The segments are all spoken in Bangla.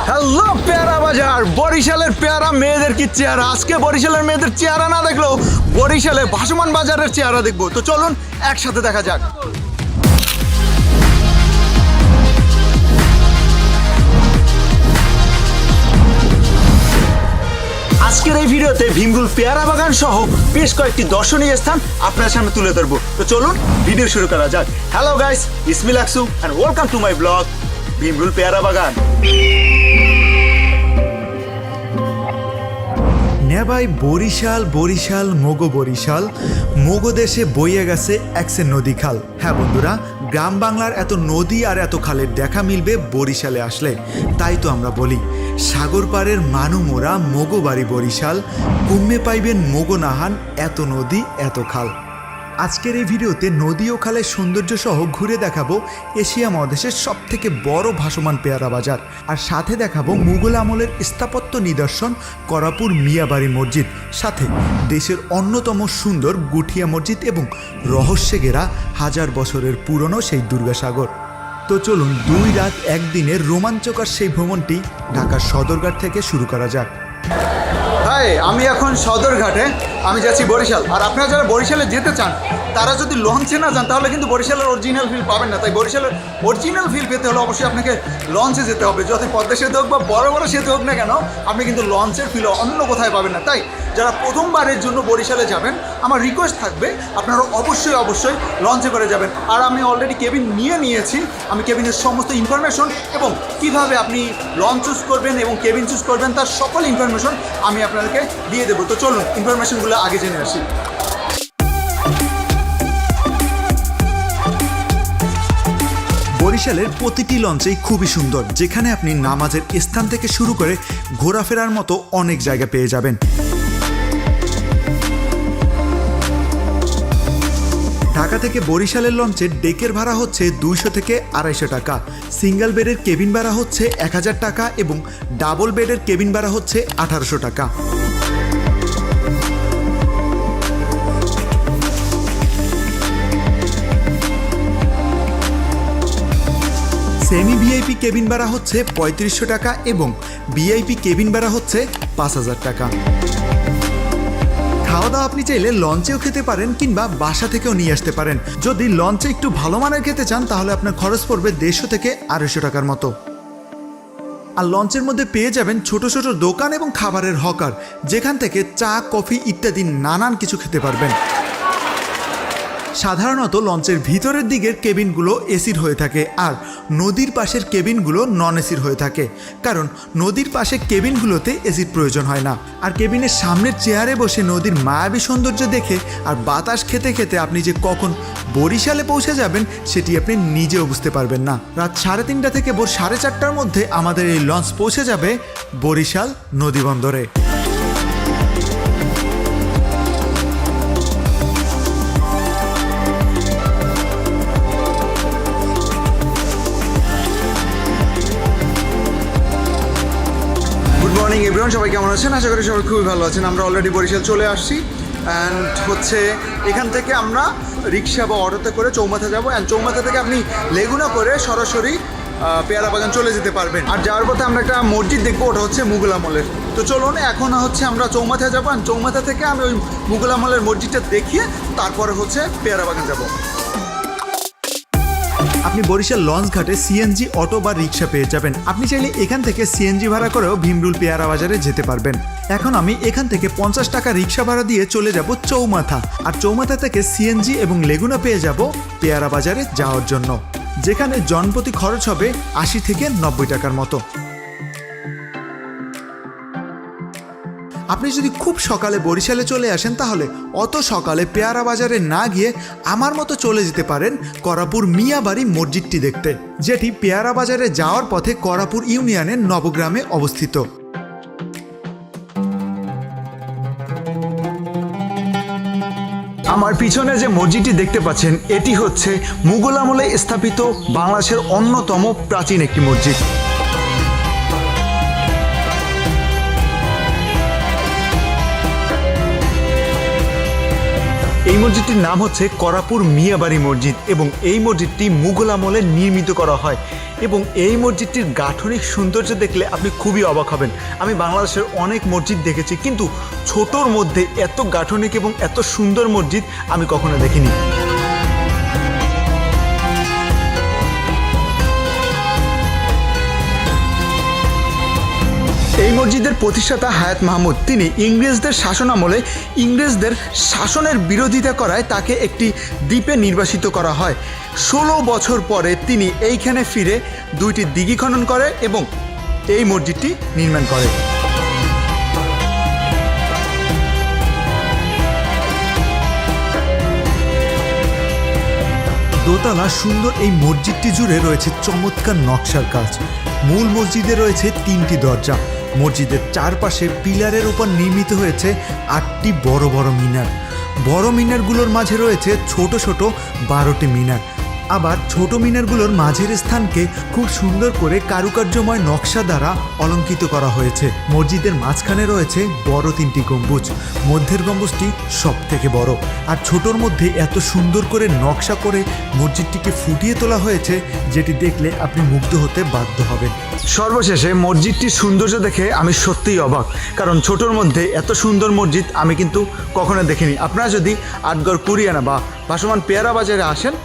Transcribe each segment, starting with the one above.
হ্যালো পেয়ারা বাজার, বরিশালের পেয়ারা মেয়েদের কি চেহারা। আজকে বরিশালের মেয়েদের চেহারা না দেখলেও বরিশালে ভাসমান বাজারের চেহারা দেখবো। তো চলুন একসাথে দেখা যাক। আজকের এই ভিডিওতে ভীমরুল পেয়ারা বাগান সহ বেশ কয়েকটি দর্শনীয় স্থান আপনার সামনে তুলে ধরবো। তো চলুন ভিডিও শুরু করা যাক। হ্যালো গাইস, ইসমি লাকসু and welcome to my blog ভীমরুল পেয়ারা বাগান। নেবাই বরিশাল বরিশাল মোগো দেশে বইয়ে গেছে একসে নদী খাল। হ্যাঁ বন্ধুরা, গ্রাম বাংলার এত নদী আর এত খালের দেখা মিলবে বরিশালে আসলে। তাই তো আমরা বলি সাগর পাড়ের মানু মোরা মোগো বাড়ি বরিশাল, কুম্মে পাইবেন মোগো নাহান এত নদী এত খাল। আজকের এই ভিডিওতে নদী ও খালের সৌন্দর্য সহ ঘুরে দেখাবো এশিয়া মহাদেশের সবথেকে বড় ভাসমান পেয়ারা বাজার, আর সাথে দেখাবো মুঘল আমলের স্থাপত্য নিদর্শন করাপুর মিয়াবাড়ি মসজিদ, সাথে দেশের অন্যতম সুন্দর গুঠিয়া মসজিদ এবং রহস্যে ঘেরা হাজার বছরের পুরনো সেই দুর্গাসাগর। তো চলুন 2 রাত 1 দিনের রোমাঞ্চকর সেই ভ্রমণটি ঢাকার সদরঘাট থেকে শুরু করা যাক। হাই, আমি এখন সদরঘাটে, আমি যাচ্ছি বরিশাল। আর আপনারা যারা বরিশালে যেতে চান তারা যদি লঞ্চে না যান তাহলে কিন্তু বরিশালের অরিজিনাল ফিল পাবেন না। তাই বরিশালের অরিজিনাল ফিল পেতে হলে অবশ্যই আপনাকে লঞ্চে যেতে হবে। যত পদ্মা সেতু হোক বা বড় বড় সেতু হোক না কেন, আপনি কিন্তু লঞ্চের ফিল অন্য কোথায় পাবেন না। তাই যারা প্রথমবারের জন্য বরিশালে যাবেন, আমার রিকোয়েস্ট থাকবে আপনারা অবশ্যই লঞ্চে করে যাবেন। আর আমি অলরেডি কেবিন নিয়েছি। আমি কেবিনের সমস্ত ইনফরমেশন এবং কিভাবে আপনি লঞ্চ চুজ করবেন এবং কেবিন চুজ করবেন তার সকল ইনফরমেশন আমি আপনাদেরকে দিয়ে দেবো। তো চলুন ইনফরমেশনগুলো আগে জেনে আসি। বরিশালের প্রতিটি লঞ্চেই খুবই সুন্দর, যেখানে আপনি নামাজের স্থান থেকে শুরু করে ঘোরাফেরার মতো অনেক জায়গা পেয়ে যাবেন। ঢাকা থেকে বরিশালের লঞ্চের ডেকের ভাড়া হচ্ছে 200 থেকে 250 টাকা, সিঙ্গেল বেডের কেবিন ভাড়া হচ্ছে 1000 টাকা এবং ডাবল বেডের কেবিন ভাড়া হচ্ছে 1800 টাকা। সেমি ভিআইপি কেবিন ভাড়া হচ্ছে 3500 টাকা এবং ভিআইপি কেবিন ভাড়া হচ্ছে 5000 টাকা। খাওয়া দাওয়া আপনি চাইলে লঞ্চেও খেতে পারেন কিংবা বাসা থেকেও নিয়ে আসতে পারেন। যদি লঞ্চে একটু ভালো মানের খেতে চান তাহলে আপনার খরচ পড়বে 150 থেকে 250 টাকার মতো। আর লঞ্চের মধ্যে পেয়ে যাবেন ছোট ছোট দোকান এবং খাবারের হকার, যেখান থেকে চা কফি ইত্যাদি নানান কিছু খেতে পারবেন। সাধারণত লঞ্চের ভিতরের দিকের কেবিনগুলো এসির হয়ে থাকে আর নদীর পাশের কেবিনগুলো নন এসির হয়ে থাকে, কারণ নদীর পাশে কেবিনগুলোতে এসির প্রয়োজন হয় না। আর কেবিনের সামনের চেয়ারে বসে নদীর মায়াবী সৌন্দর্য দেখে আর বাতাস খেতে খেতে আপনি যে কখন বরিশালে পৌঁছে যাবেন সেটি আপনি নিজেও বুঝতে পারবেন না। রাত 3:30 থেকে ভোর 4:30টার মধ্যে আমাদের এই লঞ্চ পৌঁছে যাবে বরিশাল নদী বন্দরে। মর্নিং এভরিওয়ান, সবাই কেমন আছেন? আশা করি সবাই খুবই ভালো আছেন। আমরা অলরেডি বরিশাল চলে আসছি অ্যান্ড এখান থেকে আমরা রিক্সা বা অটোতে করে চৌমাথা যাবো। অ্যান্ড চৌমাথা থেকে আপনি লেগুনা করে সরাসরি পেয়ারা বাগান চলে যেতে পারবেন। আর যাওয়ার পথে আমরা একটা মসজিদ দেখবো, ওটা হচ্ছে মুঘল আমলের। তো চলুন এখন আমরা চৌমাথা যাবো। অ্যান্ড চৌমাথা থেকে আমি ওই মুঘল আমলের মসজিদটা দেখিয়ে তারপরে পেয়ারা বাগান যাবো। আপনি বরিশাল লঞ্চ ঘাটে সিএনজি অটো বা রিক্সা পেয়ে যাবেন। আপনি চাইলে এখান থেকে সিএনজি ভাড়া করেও ভীমরুল পেয়ারা বাজারে যেতে পারবেন। এখন আমি এখান থেকে 50 টাকা রিক্সা ভাড়া দিয়ে চলে যাব চৌমাথা, আর চৌমাথা থেকে সিএনজি এবং লেগুনা পেয়ে যাব পেয়ারা বাজারে যাওয়ার জন্য, যেখানে জনপ্রতি খরচ হবে 80 থেকে 90 টাকার মতো। আপনি যদি খুব সকালে বরিশালে চলে আসেন তাহলে অত সকালে পেয়ারা বাজারে না গিয়ে আমার মতো চলে যেতে পারেন করাপুর মিয়াবাড়ি মসজিদটি দেখতে, যেটি পেয়ারা বাজারে যাওয়ার পথে করাপুর ইউনিয়নের নবগ্রামে অবস্থিত। আমার পিছনে যে মসজিদটি দেখতে পাচ্ছেন এটি হচ্ছে মুঘল আমলে স্থাপিত বাংলাদেশের অন্যতম প্রাচীন একটি মসজিদ। এই মসজিদটির নাম হচ্ছে করাপুর মিয়াবাড়ি মসজিদ এবং এই মসজিদটি মুঘল আমলে নির্মিত করা হয় এবং এই মসজিদটির গাঠনিক সৌন্দর্য দেখলে আপনি খুবই অবাক হবেন। আমি বাংলাদেশের অনেক মসজিদ দেখেছি, কিন্তু ছোটোর মধ্যে এত গাঠনিক এবং এত সুন্দর মসজিদ আমি কখনো দেখিনি। এই মসজিদের প্রতিষ্ঠাতা হায়াত মাহমুদ, তিনি ইংরেজদের শাসনামলে ইংরেজদের শাসনের বিরোধিতা করায় তাকে একটি দ্বীপে নির্বাসিত করা হয়। 16 বছর পরে তিনি এইখানে ফিরে 2টি দিঘি খনন করে এবং এই মসজিদটি নির্মাণ করে। দোতলা সুন্দর এই মসজিদটি জুড়ে রয়েছে চমৎকার নকশার কাজ। মূল মসজিদে রয়েছে 3টি দরজা। মসজিদের চারপাশে পিলারের উপর নির্মিত হয়েছে 8টি বড় বড় মিনার। বড় মিনারগুলোর মাঝে রয়েছে ছোট ছোট 12টি মিনার। আবার ছোট মিনারগুলোর মাঝের স্থানকে খুব সুন্দর করে কারুকার্যময় নকশা দ্বারা অলঙ্কৃত করা হয়েছে। মসজিদের মাঝখানে রয়েছে বড় 3টি গম্বুজ। মধ্যের গম্বুজটি সব থেকে বড়, আর ছোটোর মধ্যে এত সুন্দর করে নকশা করে মসজিদটিকে ফুটিয়ে তোলা হয়েছে, যেটি দেখলে আপনি মুগ্ধ হতে বাধ্য হবেন। সর্বশেষে মসজিদটির সৌন্দর্য দেখে আমি সত্যিই অবাক, কারণ ছোটোর মধ্যে এত সুন্দর মসজিদ আমি কিন্তু কখনো দেখিনি। আপনারা যদি আটগড় কুরিয়ানা বা ভাসমান পেয়ারা বাজারে আসেন,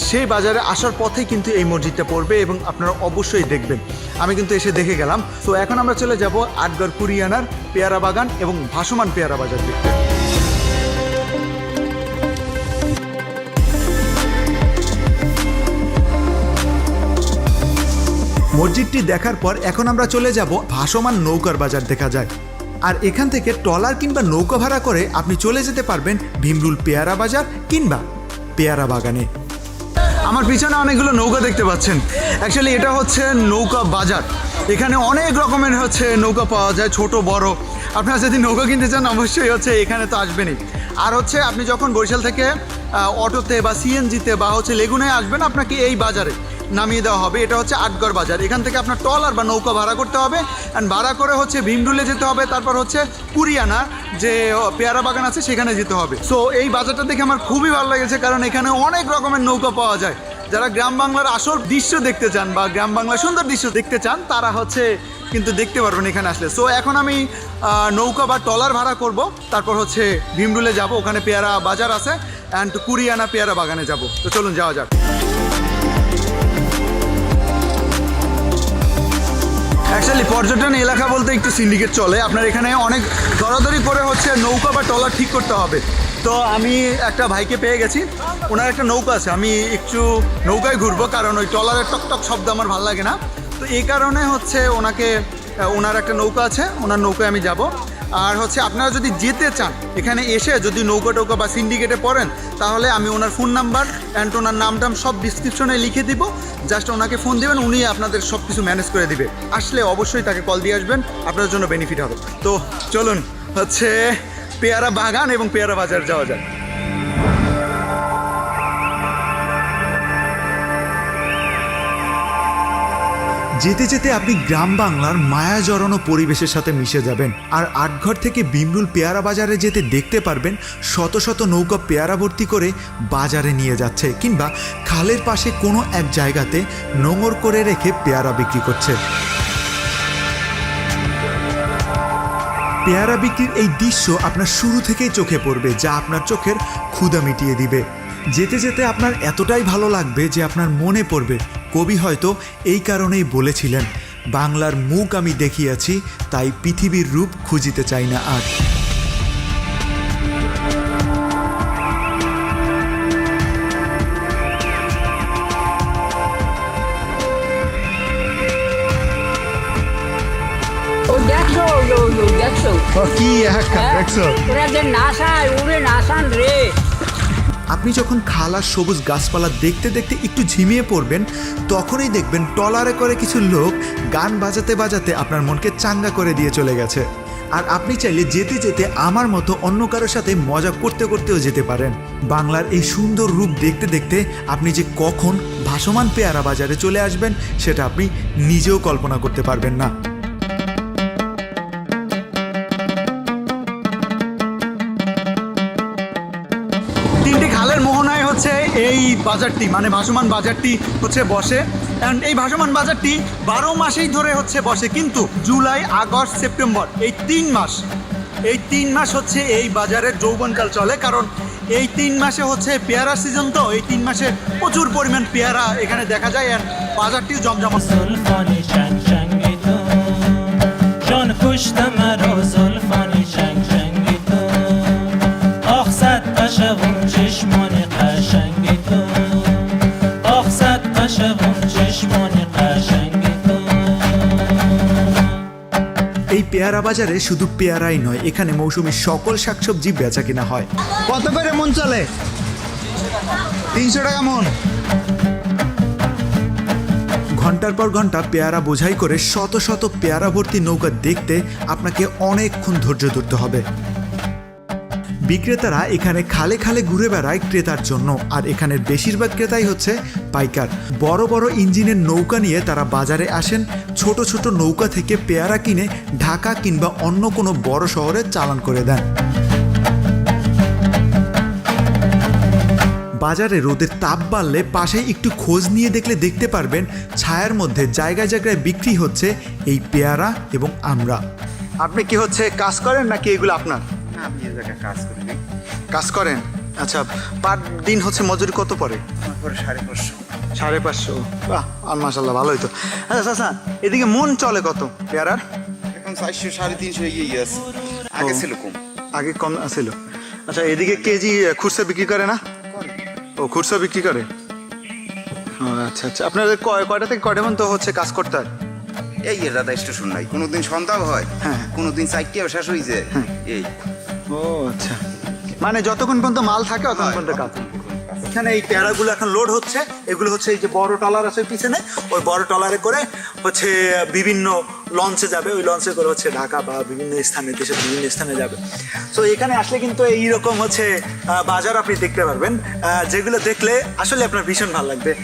সেই বাজারে আসার পথেই কিন্তু এই মসজিদটা পড়বে এবং আপনারা অবশ্যই দেখবেন। আমি কিন্তু এসে দেখে গেলাম। তো এখন আমরা চলে যাব আটগড় কুরিয়ানার পেয়ারা বাগান এবং ভাসমান পেয়ারা বাজার দেখতে। মসজিদটি দেখার পর এখন আমরা চলে যাব ভাসমান নৌকার বাজার দেখা যায়। আর এখান থেকে ট্রলার কিংবা নৌকা ভাড়া করে আপনি চলে যেতে পারবেন ভীমরুল পেয়ারা বাজার কিংবা পেয়ারা বাগানে। আমার পিছনে অনেকগুলো নৌকা দেখতে পাচ্ছেন। অ্যাকচুয়ালি এটা হচ্ছে নৌকা বাজার। এখানে অনেক রকমের নৌকা পাওয়া যায়, ছোট বড়। আপনারা যদি নৌকা কিনতে চান অবশ্যই এখানে তো আসবেনই। আর আপনি যখন বরিশাল থেকে অটোতে বা সিএনজিতে বা লেগুনায় আসবেন, আপনাকে এই বাজারে নামিয়ে দেওয়া হবে। এটা হচ্ছে আটগড় বাজার। এখান থেকে আপনার ট্রলার বা নৌকা ভাড়া করতে হবে, অ্যান্ড ভাড়া করে ভীমরুলে যেতে হবে, তারপর কুরিয়ানা যে পেয়ারা বাগান আছে সেখানে যেতে হবে। সো এই বাজারটা দেখে আমার খুবই ভালো লেগেছে, কারণ এখানে অনেক রকমের নৌকা পাওয়া যায়। যারা গ্রাম বাংলার আসল দৃশ্য দেখতে চান বা গ্রাম বাংলার সুন্দর দৃশ্য দেখতে চান, তারা কিন্তু দেখতে পারবেন এখানে আসলে। সো এখন আমি নৌকা বা ট্রলার ভাড়া করব, তারপর ভীমরুলে যাব, ওখানে পেয়ারা বাজার আছে, অ্যান্ড কুরিয়ানা পেয়ারা বাগানে যাব। তো চলুন যাওয়া যাক। অ্যাকচুয়ালি পর্যটন এলাকা বলতে একটু সিন্ডিকেট চলে। আপনার এখানে অনেক দরাদরি করে নৌকা বা ট্রলার ঠিক করতে হবে। তো আমি একটা ভাইকে পেয়ে গেছি, ওনার একটা নৌকা আছে। আমি একটু নৌকায় ঘুরবো, কারণ ওই ট্রলারের টকটক শব্দ আমার ভালো লাগে না। তো এই কারণে ওনার একটা নৌকা আছে, ওনার নৌকায় আমি যাব। আর আপনারা যদি যেতে চান, এখানে এসে যদি নৌকা টৌকা বা সিন্ডিকেটে পড়েন, তাহলে আমি ওনার ফোন নাম্বার অ্যান্ড ওনার নামটাম সব ডিসক্রিপশনে লিখে দিব। জাস্ট ওনাকে ফোন দেবেন, উনি আপনাদের সব কিছু ম্যানেজ করে দিবে। আসলে অবশ্যই তাকে কল দিয়ে আসবেন, আপনার জন্য বেনিফিট হবে। তো চলুন পেয়ারা বাগান এবং পেয়ারা বাজার যাওয়া যায়। যেতে যেতে আপনি গ্রাম বাংলার মায়া জড়ানো পরিবেশের সাথে মিশে যাবেন। আর আটঘর থেকে ভীমরুল পেয়ারা বাজারে যেতে দেখতে পারবেন শত শত নৌকা পেয়ারা ভর্তি করে বাজারে নিয়ে যাচ্ছে, কিংবা খালের পাশে কোনো এক জায়গাতে নোঙর করে রেখে পেয়ারা বিক্রি করছে। পেয়ারা বিক্রির এই দৃশ্য আপনার শুরু থেকেই চোখে পড়বে, যা আপনার চোখের ক্ষুধা মিটিয়ে দিবে। যেতে যেতে আপনার এতটাই ভালো লাগবে যে আপনার মনে পড়বে, কবি হয়তো এই কারণেই বলেছিলেন, বাংলার মুখ আমি দেখিয়াছি, তাই পৃথিবীর রূপ খুঁজিতে চাই না আর। আপনি যখন খালার সবুজ গাছপালা দেখতে দেখতে একটু ঝিমিয়ে পড়বেন, তখনই দেখবেন ট্রলারে করে কিছু লোক গান বাজাতে বাজাতে আপনার মনকে চাঙ্গা করে দিয়ে চলে গেছে। আর আপনি চাইলে যেতে যেতে আমার মতো অন্য কারোর সাথে মজা করতে করতেও যেতে পারেন। বাংলার এই সুন্দর রূপ দেখতে দেখতে আপনি যে কখন ভাসমান পেয়ারা বাজারে চলে আসবেন, সেটা আপনি নিজেও কল্পনা করতে পারবেন না। বাজারটি, মানে ভাসমান বাজারটি হচ্ছে বসে। অ্যান্ড এই ভাসমান বাজারটি 12 মাসেই ধরে হচ্ছে বসে, কিন্তু জুলাই, আগস্ট, সেপ্টেম্বর এই 3 মাস হচ্ছে এই বাজারের যৌবনকাল চলে, কারণ এই 3 মাসে হচ্ছে পেয়ারা সিজন, তো এই 3 মাসে প্রচুর পরিমাণ পেয়ারা এখানে দেখা যায়। আর বাজারটিও জমজমাট। زلفانی شنگ شنگی تو جان کشت مرا زلفانی شنگ شنگی تو آخ صد قشقم چشمانی قشنگی تو آخ صد قشقم چشمانی قشنگی تو এই পেয়ারা বাজারে শুধু পেয়ারাই নয়, এখানে মৌসুমী সকল শাকসবজি বেচা কিনা হয়। কত করে মন চলে? 300 টাকা মন। ঘন্টার পর ঘন্টা পেয়ারা বোঝাই করে শত শত পেয়ারা ভর্তি নৌকা দেখতে আপনাকে অনেকক্ষণ ধৈর্য ধরতে হবে। বিক্রেতারা এখানে খালে খালে ঘুরে বেড়ায় ক্রেতার জন্য, আর এখানের বেশিরভাগ ক্রেতাই হচ্ছে পাইকার। বড় বড় ইঞ্জিনের নৌকা নিয়ে তারা বাজারে আসেন, ছোট ছোট নৌকা থেকে পেয়ারা কিনে ঢাকা কিংবা অন্য কোনো বড় শহরে চালান করে দেন। বাজারে রোদের তাপ বাড়লে পাশে একটু খোঁজ নিয়ে দেখলে দেখতে পারবেন ছায়ার মধ্যে জায়গায় জায়গায় বিক্রি হচ্ছে এই পেয়ারা এবং আমড়া। আপনি কি হচ্ছে কাজ করেন নাকি এগুলো আপনার? আমি এই জায়গায় কাজ করি না। কাজ করেন? আচ্ছা, পার দিন হচ্ছে মজুরি কত পড়ে? আমার পরে 550। 550। বাহ, আর মাশাল্লাহ ভালোই তো। আচ্ছা আচ্ছা, এদিকে মন চলে কত পেয়ারার? এখন 400 350 এগিয়ে আছে। আগে ছিল কম। আগে কম ছিল। আচ্ছা, এদিকে কেজি খুচরা বিক্রি করে না? ও, খুচরা বিক্রি করে। ও আচ্ছা আচ্ছা, আপনাদের কয়টা থেকে কয়টা পর্যন্ত হচ্ছে কাজ করতে হয়? এই রাত স্টেশন নাই, কোনোদিন সন্ধ্যা হয়, হ্যাঁ। কোনোদিন 4টাও শেষ হয়ে যায়। এই ও আচ্ছা, মানে যতক্ষণ পর্যন্ত মাল থাকে ততক্ষণ পর্যন্ত কাজ। এখানে এই পেয়ারাগুলো এখন লোড হচ্ছে। এগুলো হচ্ছে এই যে বড় ট্রলার আছে পিছনে, ওই বড় ট্রলারে করে হচ্ছে বিভিন্ন লঞ্চে যাবে। ওই লঞ্চে করে হচ্ছে ঢাকা বা বিভিন্ন স্থানে, দেশের বিভিন্ন স্থানে যাবে। তো এখানে আসলে কিন্তু এইরকম হচ্ছে বাজার আপনি দেখতে পারবেন, যেগুলো দেখলে আসলে আপনার ভীষণ ভালো লাগবে।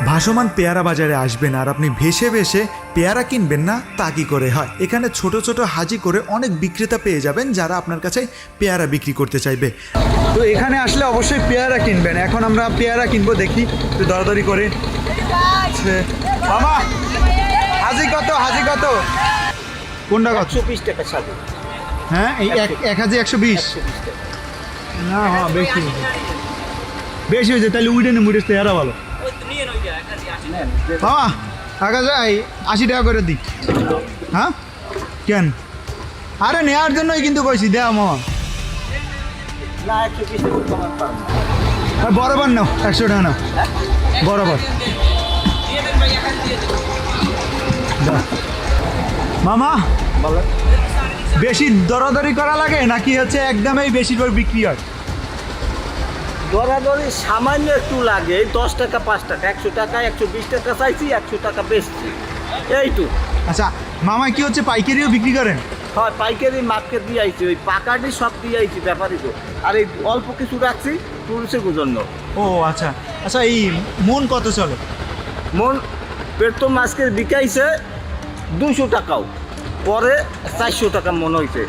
ভাসমান পেয়ারা বাজারে আসবেন আর আপনি ভেসে ভেসে পেয়ারা কিনবেন না, তা কি করে হয়? এখানে ছোট ছোট হাজি করে অনেক বিক্রেতা পেয়ে যাবেন যারা আপনার কাছে পেয়ারা বিক্রি করতে চাইবে। তো এখানে আসলে অবশ্যই পেয়ারা কিনবেন। এখন আমরা পেয়ারা কিনবো, দেখি একটু দরদরি করে। মামা, হাজি কত? হাজি কত? কোনটা কত? 120 টাকা সাথে। হ্যাঁ, এই এক হাজি 120। না, হ্যাঁ, বেশি বেশি হয়েছে। তাহলে উইডে নেই, মুড়ে পেয়ারা ভালো। হ্যাঁ, আগে যাই 80 টাকা করে দিই। হ্যাঁ, কেন? আরে নেওয়ার জন্যই কিন্তু কইছি, দেওয়া মামা। না 120 টাকা কমান পারবো। আর বরাবর নাও, 100 টাকা নাও বরাবর। দাও। মামা, বেশি দরাদরি করা লাগে নাকি হচ্ছে একদমই বেশিরভাগ বিক্রি হয়? দরাদরি সামান্য একটু লাগে, 10 টাকা 5 টাকা, 100 টাকা 120 টাকা চাইছি, 100 টাকা বেচছি, এইটু। আচ্ছা মামা, কি হচ্ছে পাইকারিও বিক্রি করেন? হয়, পাইকারি মার্কেট দিয়ে আইছি, ওই পাকাটি সব দিয়ে আইছি ব্যাপারই তো। আর এই অল্প কিছু রাখছি টুরিস্টের জন্য। ও আচ্ছা আচ্ছা, এই মন কত চলে? মন পেট্রোল মাছকে বিকাইছে 200 টাকাও, পরে 400 টাকা মন হয়েছে।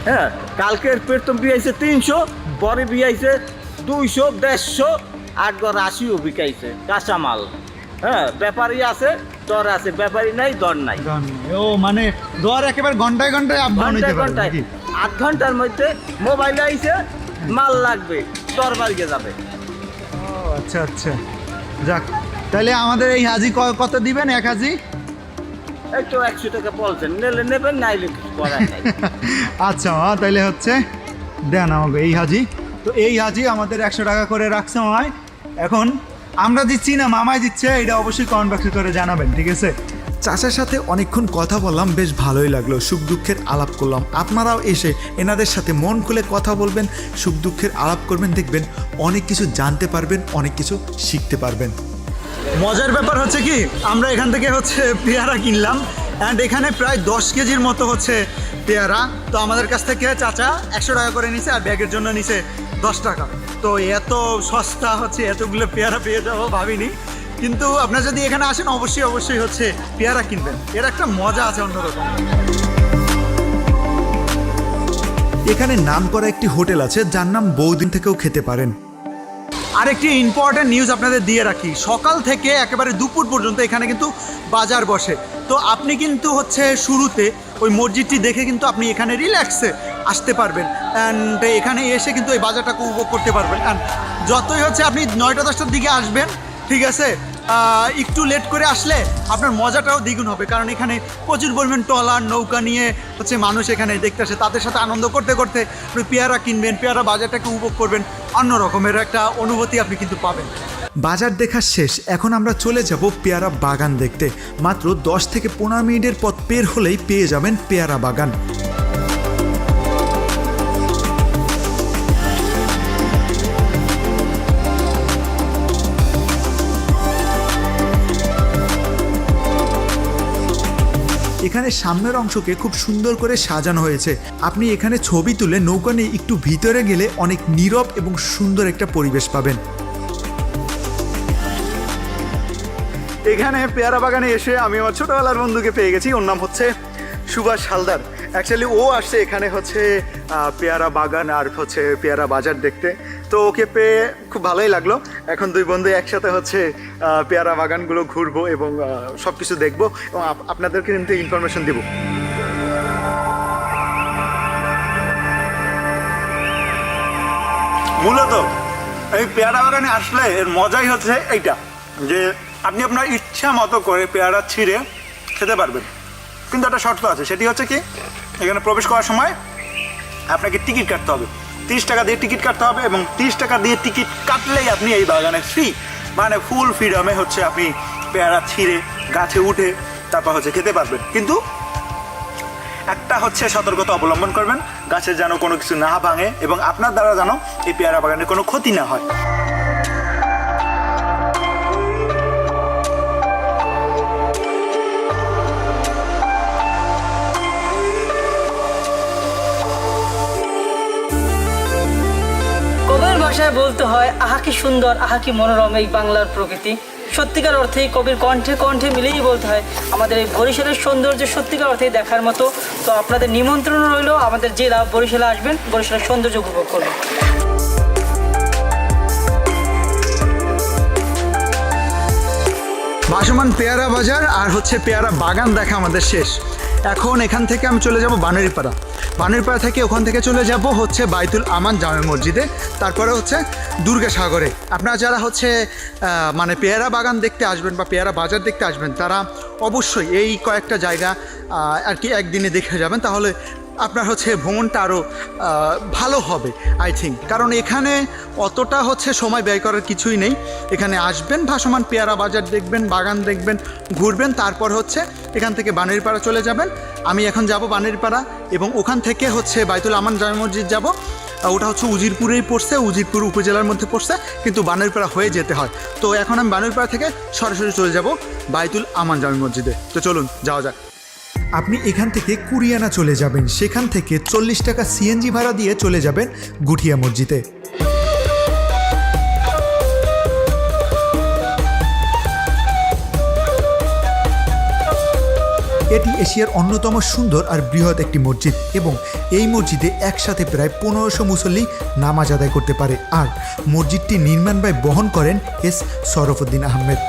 হ্যাঁ, কালকের পেট্রোল বিয়াইছে 300, পরে বিয়াইছে 200, 150, 880ও বিকাইছে কাঁচামাল। হ্যাঁ, ব্যাপারী আছে, দর আছে, ব্যাপারী নাই, দর নাই। ও মানে দর একেবারে ঘন্টায় ঘন্টায় আপ ডাউন হইতে ঘন্টায় পারে ঘন্টায় নাকি? 8 ঘন্টার মধ্যে মোবাইলে আইছে, মাল লাগবে, দর বাড়িয়ে যাবে। ও আচ্ছা আচ্ছা, যাক তাহলে আমাদের এই হাজি কত দিবেন? এক হাজি? একটু 100 টাকা বলছেন, নিলে নেবেন, নাইলে কিছু করার নাই। আচ্ছা মা, তাহলে হচ্ছে দেন আমাকে এই হাজি। তো এই হাজি আমাদের 100 টাকা করে রাখছে মামায়। এখন আমরা দিচ্ছি না মামায় দিচ্ছে, এটা অবশ্যই কমেন্ট বক্সে করে জানাবেন, ঠিক আছে? চাচার সাথে অনেকক্ষণ কথা বললাম, বেশ ভালোই লাগলো। সুখ দুঃখের আলাপ করলাম। আপনারাও এসে এনাদের সাথে মন খুলে কথা বলবেন, সুখ দুঃখের আলাপ করবেন, দেখবেন অনেক কিছু জানতে পারবেন, অনেক কিছু শিখতে পারবেন। মজার ব্যাপার হচ্ছে কি, আমরা এখান থেকে হচ্ছে পেয়ারা কিনলাম, অ্যান্ড এখানে প্রায় 10 কেজির মতো হচ্ছে পেয়ারা। তো আমাদের কাছ থেকে চাচা 100 টাকা করে নিছে, আর ব্যাগের জন্য নিছে 10 টাকা। তো এত সস্তা হচ্ছে এতগুলো পেয়ারা পেয়ে যাবো ভাবিনি। কিন্তু আপনারা যদি এখানে আসেন অবশ্যই অবশ্যই হচ্ছে পেয়ারা কিনবেন, এর একটা মজা আছে অন্যরকম। এখানে নামকরা একটি হোটেল আছে যার নাম বৌদিন, থেকেও খেতে পারেন। আরেকটি ইম্পর্টেন্ট নিউজ আপনাদের দিয়ে রাখি, সকাল থেকে একেবারে দুপুর পর্যন্ত এখানে কিন্তু বাজার বসে। তো আপনি কিন্তু হচ্ছে শুরুতে ওই মসজিদটি দেখে কিন্তু আপনি এখানে রিল্যাক্সে আসতে পারবেন, অ্যান্ড এখানে এসে কিন্তু এই বাজারটাকে উপভোগ করতে পারবেন। অ্যান্ড যতই হচ্ছে আপনি 9টা-10টার দিকে আসবেন, ঠিক আছে, একটু লেট করে আসলে আপনার মজাটাও দ্বিগুণ হবে, কারণ এখানে প্রচুর পরিমাণ ট্রলার নৌকা নিয়ে হচ্ছে মানুষ এখানে দেখতে আসে। তাদের সাথে আনন্দ করতে করতে আপনি পেয়ারা কিনবেন, পেয়ারা বাজারটাকে উপভোগ করবেন, অন্য রকমের একটা অনুভূতি আপনি কিন্তু পাবেন। বাজার দেখা শেষ, এখন আমরা চলে যাব পেয়ারা বাগান দেখতে। মাত্র 10 থেকে 15 মিনিটের পথ বের হলেই পেয়ে যাবেন পেয়ারা বাগান। এখানে সামনের অংশকে খুব সুন্দর করে সাজানো হয়েছে। আপনি এখানে ছবি তুলে নৌকা নিয়ে একটু ভিতরে গেলে অনেক নীরব এবং সুন্দর একটা পরিবেশ পাবেন। এখানে পেয়ারা বাগানে এসে আমি আমার ছোটোবেলার বন্ধুকে পেয়ে গেছি, ওর নাম হচ্ছে সুভাষ হালদার। অ্যাকচুয়ালি ও আসছে এখানে হচ্ছে পেয়ারা বাগান আর হচ্ছে পেয়ারা বাজার দেখতে। তো ওকে পেয়ে খুব ভালোই লাগলো। এখন দুই বন্ধু একসাথে হচ্ছে পেয়ারা বাগানগুলো ঘুরবো এবং সব কিছু দেখবো এবং আপনাদেরকে কিন্তু ইনফরমেশন দেবো। মূলত এই পেয়ারা বাগানে আসলে এর মজাই হচ্ছে এইটা, যে আপনি আপনার ইচ্ছা মতো করে পেয়ারা ছিঁড়ে খেতে পারবেন। কিন্তু একটা শর্ত আছে, সেটি হচ্ছে কি, এখানে প্রবেশ করার সময় আপনাকে টিকিট কাটতে হবে। 30 টাকা দিয়ে টিকিট কাটতে হবে এবং 30 টাকা দিয়ে টিকিট কাটলেই আপনি এই বাগানে ফ্রি, মানে ফুল ফ্রিডমে হচ্ছে আপনি পেয়ারা ছিঁড়ে গাছে উঠে তারপর হচ্ছে খেতে পারবেন। কিন্তু একটা হচ্ছে সতর্কতা অবলম্বন করবেন, গাছের যেন কোনো কিছু না ভাঙে এবং আপনার দ্বারা যেন এই পেয়ারা বাগানের কোনো ক্ষতি না হয়। কবির ভাষায় বলতে হয়, আহা কি সুন্দর, আহা কি মনোরম এই বাংলার প্রকৃতি। সত্যিকার অর্থেই কবির কণ্ঠে কণ্ঠে মিলেই বলতে হয় আমাদের এই বরিশালের সৌন্দর্য সত্যিকার অর্থেই দেখার মতো। তো আপনাদের নিমন্ত্রণ রইল, আমাদের জেলা বরিশালে আসবেন, বরিশালের সৌন্দর্য উপভোগ করবেন। ভাসমান পেয়ারা বাজার আর হচ্ছে পেয়ারা বাগান দেখা আমাদের শেষ। এখন এখান থেকে আমি চলে যাব বানেরপাড়া। বানেরপাড়া থেকে ওখান থেকে চলে যাব হচ্ছে বাইতুল আমান জামে মসজিদে, তারপরে হচ্ছে দুর্গাসাগরে। আপনারা যারা হচ্ছে মানে পেয়ারা বাগান দেখতে আসবেন বা পেয়ারা বাজার দেখতে আসবেন, তারা অবশ্যই এই কয়েকটা জায়গা আর কি একদিনে দেখে যাবেন, তাহলে আপনার হচ্ছে ভ্রমণটা আরও ভালো হবে আই থিঙ্ক। কারণ এখানে অতটা হচ্ছে সময় ব্যয় করার কিছুই নেই। এখানে আসবেন, ভাসমান পেয়ারা বাজার দেখবেন, বাগান দেখবেন, ঘুরবেন, তারপর হচ্ছে এখান থেকে বানেরপাড়া চলে যাবেন। আমি এখন যাব বানেরপাড়া এবং ওখান থেকে হচ্ছে বাইতুল আমান জামে মসজিদ যাব। ওটা হচ্ছে উজিরপুরেই পড়ছে, উজিরপুর উপজেলার মধ্যে পড়ছে, কিন্তু বানেরপাড়া হয়ে যেতে হয়। তো এখন আমি বানেরপাড়া থেকে সরাসরি চলে যাব বাইতুল আমান জামে মসজিদে। তো চলুন যাওয়া যাক। আপনি এখান থেকে কুরিয়ানা চলে যাবেন, সেখান থেকে 40 টাকা সিএনজি ভাড়া দিয়ে চলে যাবেন গুঠিয়া মসজিদে। এটি এশিয়ার অন্যতম সুন্দর আর বৃহৎ একটি মসজিদ এবং এই মসজিদে একসাথে প্রায় 1500 মুসল্লি নামাজ আদায় করতে পারে। আর মসজিদটি নির্মাণ ব্যয় বহন করেন এস শরফুদ্দিন আহমেদ।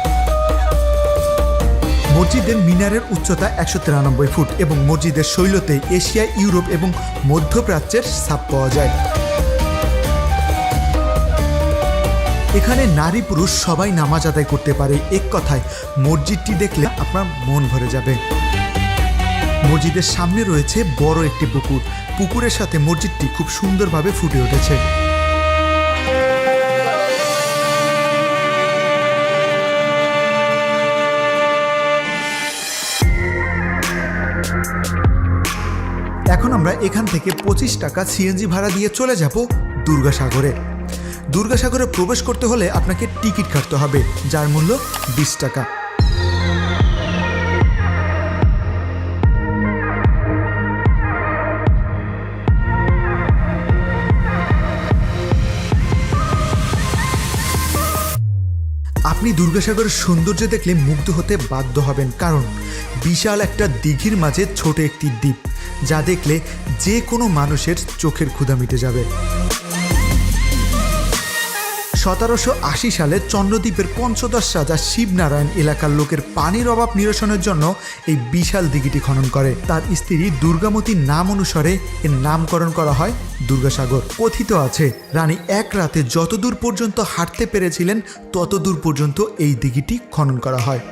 মসজিদের মিনারের উচ্চতা 193 ফুট এবং মসজিদের শৈলতে এশিয়া, ইউরোপ এবং মধ্যপ্রাচ্যের ছাপ পাওয়া যায়। এখানে নারী পুরুষ সবাই নামাজ আদায় করতে পারে। এক কথায় মসজিদটি দেখলে আপনার মন ভরে যাবে। মসজিদের সামনে রয়েছে বড় একটি পুকুর। পুকুরের সাথে মসজিদটি খুব সুন্দরভাবে ফুটে উঠেছে। এখন আমরা এখান থেকে 25 টাকা সিএনজি ভাড়া দিয়ে চলে যাব দুর্গাসাগরে। দুর্গাসাগরে প্রবেশ করতে হলে আপনাকে টিকিট কাটতে হবে, যার মূল্য 20 টাকা। আপনি দুর্গাসাগরের সৌন্দর্য দেখলে মুগ্ধ হতে বাধ্য হবেন, কারণ বিশাল একটা দিঘির মাঝে ছোট একটি দ্বীপ, যা দেখলে যে কোনো মানুষের চোখের ক্ষুধা মিটে যাবে। 1780 সালে চন্দ্রদ্বীপের পঞ্চদশ রাজা শিবনারায়ণ এলাকার লোকের পানির অভাব নিরসনের জন্য এই বিশাল দিঘিটি খনন করে। তার স্ত্রী দুর্গামতীর নাম অনুসারে এর নামকরণ করা হয় দুর্গাসাগর। কথিত আছে রানী এক রাতে যতদূর পর্যন্ত হাঁটতে পেরেছিলেন ততদূর পর্যন্ত এই দিঘিটি খনন করা হয়।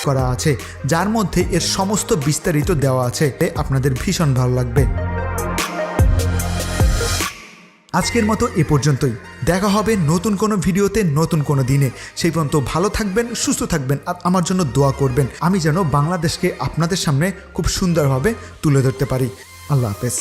করা আছে, যার মধ্যে এর সমস্ত বিস্তারিত দেওয়া আছে, আপনাদের ভীষণ ভালো লাগবে। আজকের মতো এ পর্যন্তই, দেখা হবে নতুন কোনো ভিডিওতে নতুন কোনো দিনে। সেই পর্যন্ত ভালো থাকবেন, সুস্থ থাকবেন আর আমার জন্য দোয়া করবেন, আমি যেন বাংলাদেশকে আপনাদের সামনে খুব সুন্দরভাবে তুলে ধরতে পারি। আল্লাহ হাফেজ।